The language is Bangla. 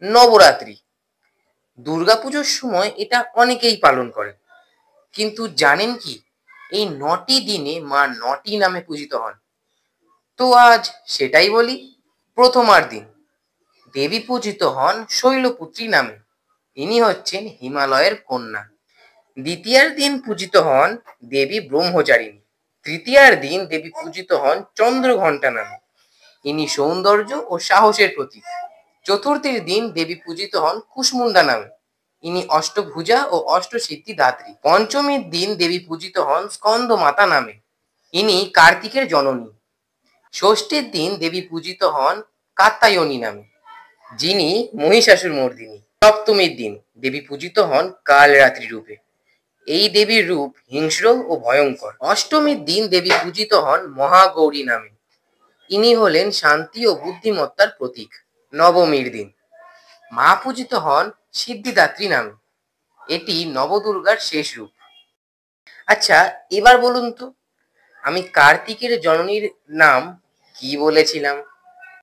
নবরাত্রি। দুর্গাপুজোর সময় এটা অনেকেই পালন করেন। কিন্তু জানেন কি, এই ৯টি দিনে মা ৯টি নামে পূজিত হন। তো আজ সেটাই বলি। প্রথমার দিন দেবী পূজিত হন শৈলপুত্রী নামে। ইনি হচ্ছেন হিমালয়ের কন্যা। দ্বিতীয়ার দিন পূজিত হন দেবী ব্রহ্মচারিণী। তৃতীয়ার দিন দেবী পূজিত হন চন্দ্রঘণ্টা নামে। ইনি সৌন্দর্য ও সাহসের প্রতীক। চতুর্থীর দিন দেবী পূজিত হন কুসমুন্ডা নামে। ইনি অষ্টভুজা ও অষ্টসিদ্ধি দাত্রী। পঞ্চমীর দিন দেবী পূজিত হন স্কন্দ মাতা নামে। ইনি কার্তিকের জননী। ষষ্ঠীর দিন দেবী পূজিত হন কাত্যায়নী নামে, যিনি মহিষাসুর মর্দিনী। সপ্তমীর দিন দেবী পূজিত হন কালরাত্রি রূপে। এই দেবীর রূপ হিংস্র ও ভয়ঙ্কর। অষ্টমীর দিন দেবী পূজিত হন মহাগৌরী নামে। ইনি হলেন শান্তি ও বুদ্ধিমত্তার প্রতীক। নবমীর দিন মা পূজিত হন সিদ্ধিদাত্রী নামে। এটি নবদুর্গার শেষ রূপ। আচ্ছা, এবার বলুন তো, আমি কার্তিকের জননীর নাম কি বলেছিলাম?